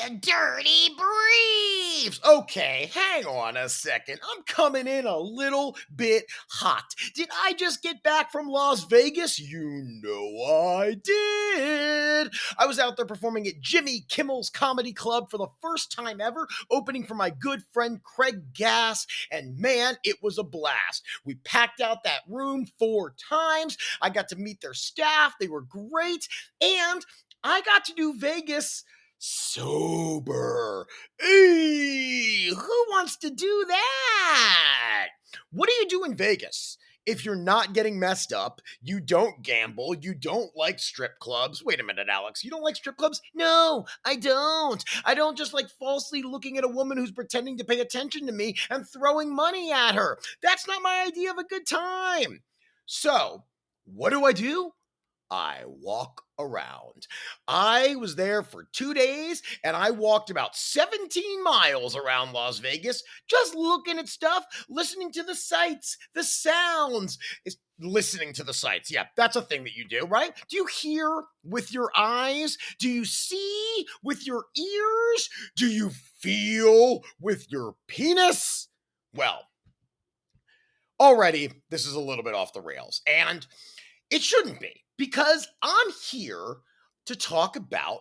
dirty briefs. Okay, hang on a second. I'm coming in a little bit hot. Did I just get back from Las Vegas? You know I did. I was out there performing at Jimmy Kimmel's Comedy Club for the first time ever, opening for my good friend Craig Gass, and man, it was a blast. We packed out that room 4 times. I got to meet their staff. They were great, and I got to do Vegas sober. Hey, who wants to do that? What do you do in Vegas? If you're not getting messed up, you don't gamble, you don't like strip clubs. Wait a minute, Alex, you don't like strip clubs? No, I don't. I don't just like falsely looking at a woman who's pretending to pay attention to me and throwing money at her. That's not my idea of a good time. So, what do? I walk around. I was there for 2 days and I walked about 17 miles around Las Vegas, just looking at stuff, listening to the sights, the sounds. Listening to the sights. Yeah, that's a thing that you do, right? Do you hear with your eyes? Do you see with your ears? Do you feel with your penis? Well, already, this is a little bit off the rails, and it shouldn't be, because I'm here to talk about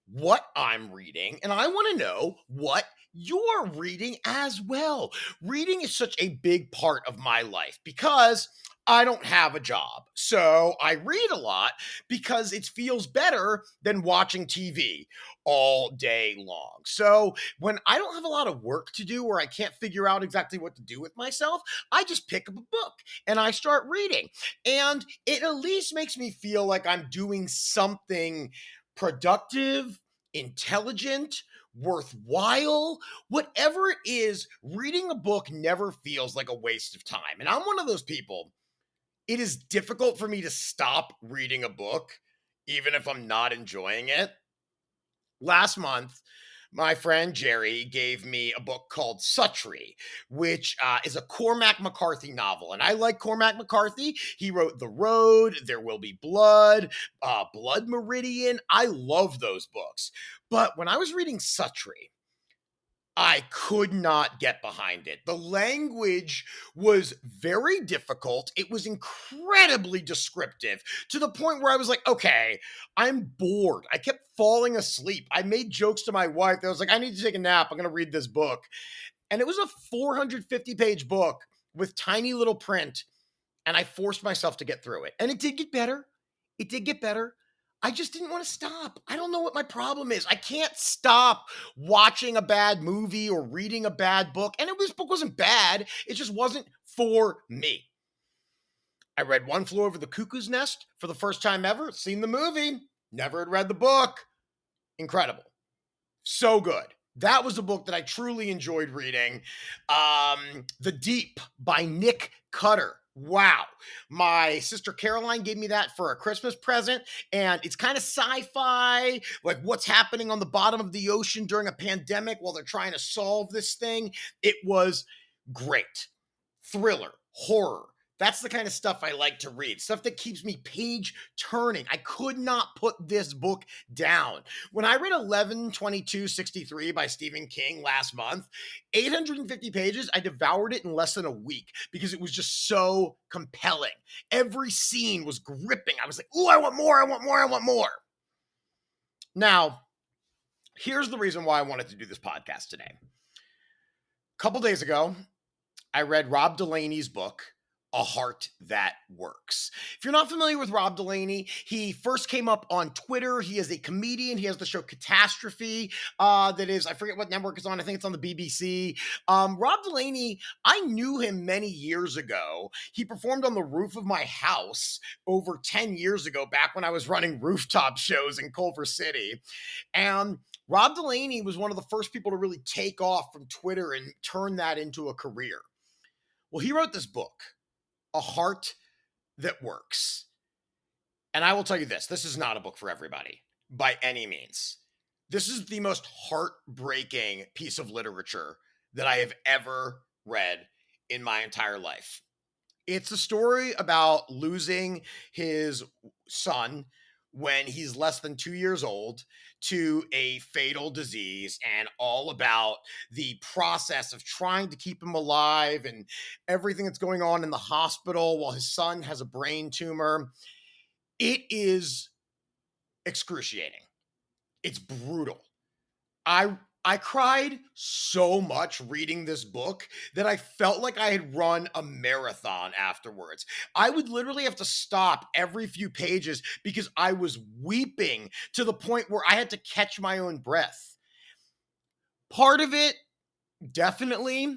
what I'm reading, and I want to know what you're reading as well. Reading is such a big part of my life because I don't have a job. So I read a lot because it feels better than watching TV all day long. So when I don't have a lot of work to do or I can't figure out exactly what to do with myself, I just pick up a book and I start reading. And it at least makes me feel like I'm doing something productive, intelligent, worthwhile. Whatever it is, reading a book never feels like a waste of time. And I'm one of those people. It is difficult for me to stop reading a book, even if I'm not enjoying it. Last month, my friend Jerry gave me a book called Suttree, which is a Cormac McCarthy novel. And I like Cormac McCarthy. He wrote The Road, There Will Be Blood, Blood Meridian. I love those books. But when I was reading Suttree, I could not get behind it. The language was very difficult. It was incredibly descriptive to the point where I was like, okay, I'm bored. I kept falling asleep. I made jokes to my wife. I was like, I need to take a nap. I'm going to read this book. And it was a 450-page book with tiny little print. And I forced myself to get through it. And it did get better. It did get better. I just didn't want to stop. I don't know what my problem is. I can't stop watching a bad movie or reading a bad book. And this book wasn't bad. It just wasn't for me. I read One Flew Over the Cuckoo's Nest for the first time ever. Seen the movie. Never had read the book. Incredible. So good. That was a book that I truly enjoyed reading. The Deep by Nick Cutter. Wow. My sister Caroline gave me that for a Christmas present, and it's kind of sci-fi, like what's happening on the bottom of the ocean during a pandemic while they're trying to solve this thing. It was great. Thriller, horror. That's the kind of stuff I like to read, stuff that keeps me page turning. I could not put this book down. When I read 11/22/63 by Stephen King last month, 850 pages, I devoured it in less than a week because it was just so compelling. Every scene was gripping. I was like, ooh, I want more, I want more, I want more. Now, here's the reason why I wanted to do this podcast today. A couple days ago, I read Rob Delaney's book, A Heart That Works. If you're not familiar with Rob Delaney, he first came up on Twitter. He is a comedian. He has the show Catastrophe that is, I forget what network it's on. I think it's on the BBC. Rob Delaney, I knew him many years ago. He performed on the roof of my house over 10 years ago, back when I was running rooftop shows in Culver City. And Rob Delaney was one of the first people to really take off from Twitter and turn that into a career. Well, he wrote this book, A Heart That Works. And I will tell you this is not a book for everybody by any means. This is the most heartbreaking piece of literature that I have ever read in my entire life. It's a story about losing his son when he's less than 2 years old to a fatal disease, and all about the process of trying to keep him alive and everything that's going on in the hospital while his son has a brain tumor. It is excruciating. It's brutal. I cried so much reading this book that I felt like I had run a marathon afterwards. I would literally have to stop every few pages because I was weeping to the point where I had to catch my own breath. Part of it definitely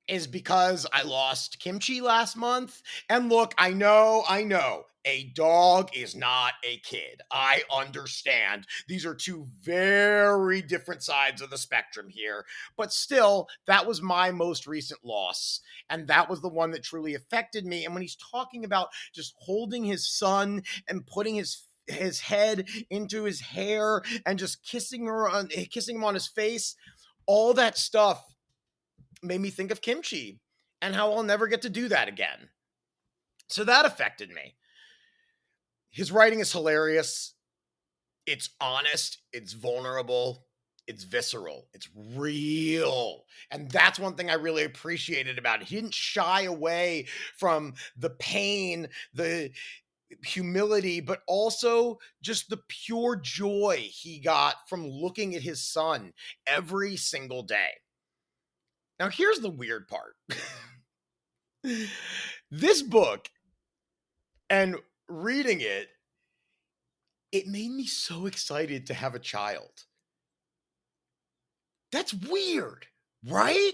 is because I lost Kimchi last month. And look, I know, a dog is not a kid. I understand. These are two very different sides of the spectrum here. But still, that was my most recent loss. And that was the one that truly affected me. And when he's talking about just holding his son and putting his head into his hair and just kissing him on his face, all that stuff made me think of Kimchi and how I'll never get to do that again. So that affected me. His writing is hilarious. It's honest, it's vulnerable, it's visceral, it's real. And that's one thing I really appreciated about it. He didn't shy away from the pain, the humility, but also just the pure joy he got from looking at his son every single day. Now, here's the weird part. This book and reading it, it made me so excited to have a child. That's weird, right?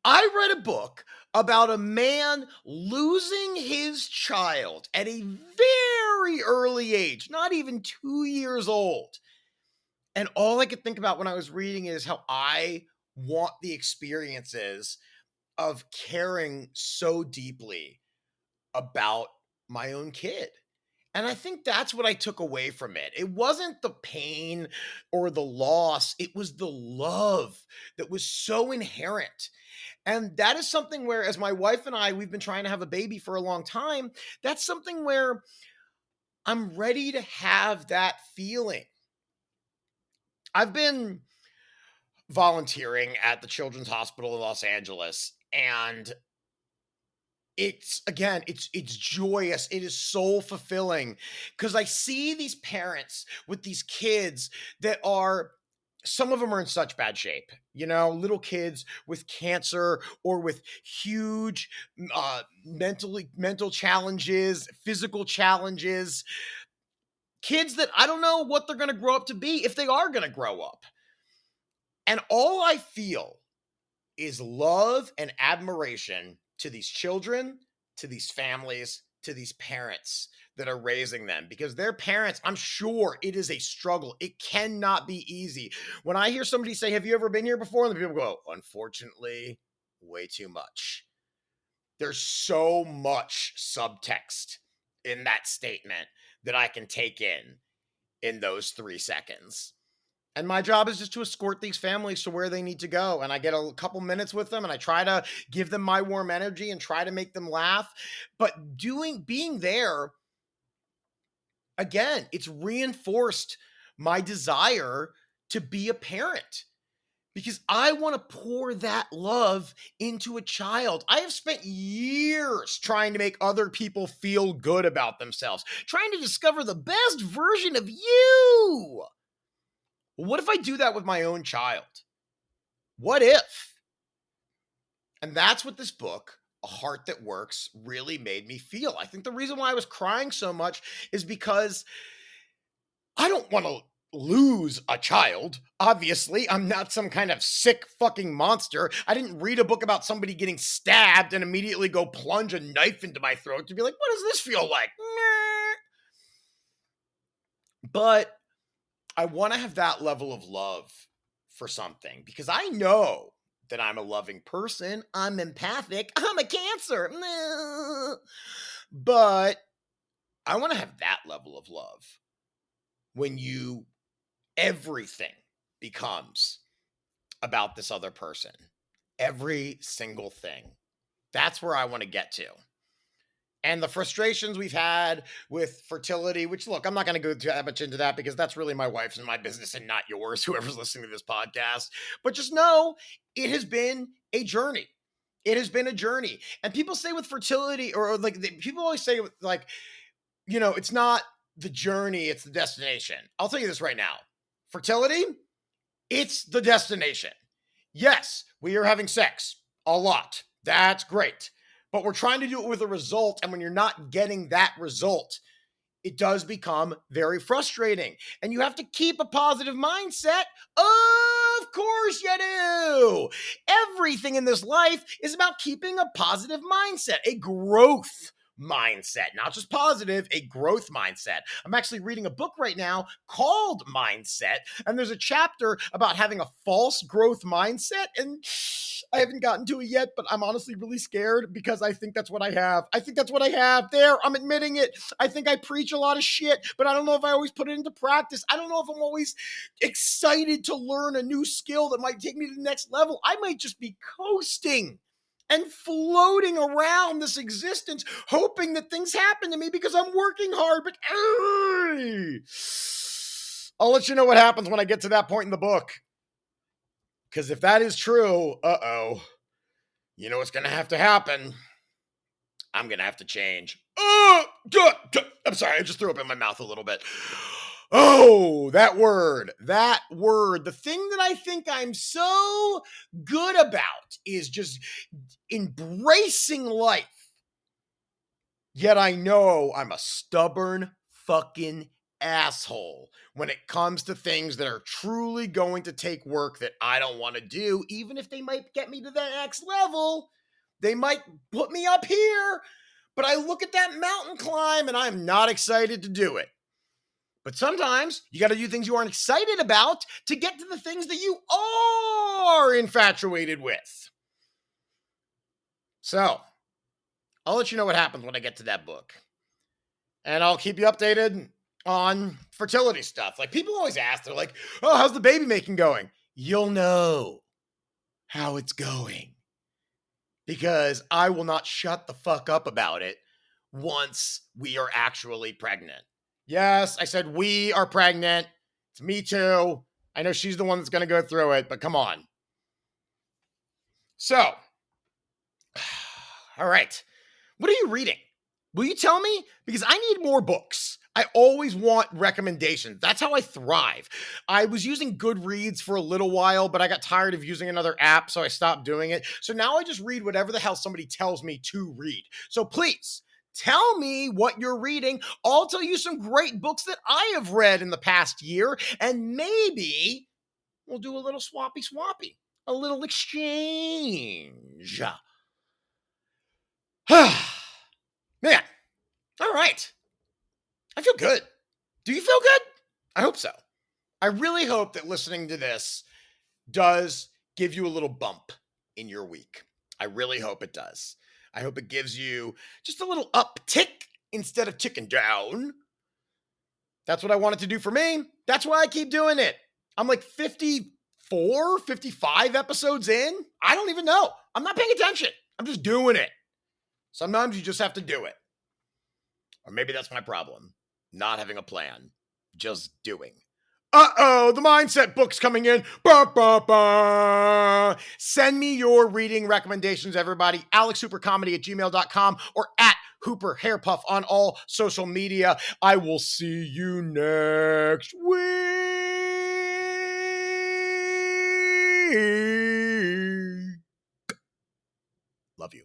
I read a book about a man losing his child at a very early age, not even 2 years old. And all I could think about when I was reading it is how I want the experiences of caring so deeply about my own kid. And I think that's what I took away from it. It wasn't the pain or the loss, it was the love that was so inherent. And that is something where, as my wife and I, we've been trying to have a baby for a long time. That's something where I'm ready to have that feeling. I've been volunteering at the Children's Hospital in Los Angeles, and it's joyous, it is soul fulfilling because I see these parents with these kids that are, some of them are in such bad shape, little kids with cancer or with huge mental challenges, physical challenges, kids that I don't know what they're going to grow up to be, if they are going to grow up. And all I feel is love and admiration to these children, to these families, to these parents that are raising them, because their parents, I'm sure it is a struggle. It cannot be easy. When I hear somebody say, "Have you ever been here before?" and the people go, "Unfortunately, way too much." There's so much subtext in that statement that I can take in those 3 seconds. And my job is just to escort these families to where they need to go. And I get a couple minutes with them and I try to give them my warm energy and try to make them laugh. But being there, again, it's reinforced my desire to be a parent because I want to pour that love into a child. I have spent years trying to make other people feel good about themselves, trying to discover the best version of you. What if I do that with my own child? What if? And that's what this book, A Heart That Works, really made me feel. I think the reason why I was crying so much is because I don't want to lose a child. Obviously, I'm not some kind of sick fucking monster. I didn't read a book about somebody getting stabbed and immediately go plunge a knife into my throat to be like, what does this feel like? But I want to have that level of love for something because I know that I'm a loving person. I'm empathic. I'm a Cancer. But I want to have that level of love when everything becomes about this other person. Every single thing. That's where I want to get to. and the frustrations we've had with fertility, which look, I'm not going to go that much into that because that's really my wife's and my business and not yours, whoever's listening to this podcast. But just know it has been a journey. It has been a journey. And people say with fertility, or like people always say, like, it's not the journey, it's the destination. I'll tell you this right now. Fertility, it's the destination. Yes, we are having sex a lot. That's great. But we're trying to do it with a result. And when you're not getting that result, it does become very frustrating. And you have to keep a positive mindset. Of course you do. Everything in this life is about keeping a positive mindset, a growth mindset, not just positive, a growth mindset. I'm actually reading a book right now called Mindset, and there's a chapter about having a false growth mindset, and I haven't gotten to it yet, but I'm honestly really scared because I think that's what I have. I think that's what I have. There, I'm admitting it. I think I preach a lot of shit, but I don't know if I always put it into practice. I don't know if I'm always excited to learn a new skill that might take me to the next level. I might just be coasting and floating around this existence, hoping that things happen to me because I'm working hard. But I'll let you know what happens when I get to that point in the book. Because if that is true, you know what's going to happen? I'm going to have to change. I'm sorry, I just threw up in my mouth a little bit. Oh, that word. The thing that I think I'm so good about is just embracing life. Yet I know I'm a stubborn fucking asshole when it comes to things that are truly going to take work that I don't want to do, even if they might get me to the next level. They might put me up here, but I look at that mountain climb and I'm not excited to do it. But sometimes you got to do things you aren't excited about to get to the things that you are infatuated with. So, I'll let you know what happens when I get to that book. And I'll keep you updated on fertility stuff. Like, people always ask, they're like, oh, how's the baby making going? You'll know how it's going. Because I will not shut the fuck up about it once we are actually pregnant. Yes, I said we are pregnant. It's me too. I know she's the one that's going to go through it, but come on. So, all right. What are you reading? Will you tell me? Because I need more books. I always want recommendations. That's how I thrive. I was using Goodreads for a little while, but I got tired of using another app, so I stopped doing it. So now I just read whatever the hell somebody tells me to read. So please, tell me what you're reading. I'll tell you some great books that I have read in the past year, and maybe we'll do a little swappy, a little exchange. Man, all right. I feel good. Do you feel good? I hope so. I really hope that listening to this does give you a little bump in your week. I really hope it does. I hope it gives you just a little uptick instead of ticking down. That's what I want it to do for me. That's why I keep doing it. I'm like 54, 55 episodes in. I don't even know. I'm not paying attention. I'm just doing it. Sometimes you just have to do it. Or maybe that's my problem. Not having a plan. Just doing. The mindset book's coming in. Bah, bah, bah. Send me your reading recommendations, everybody. AlexHooperComedy@gmail.com or at Hooper Hairpuff on all social media. I will see you next week. Love you.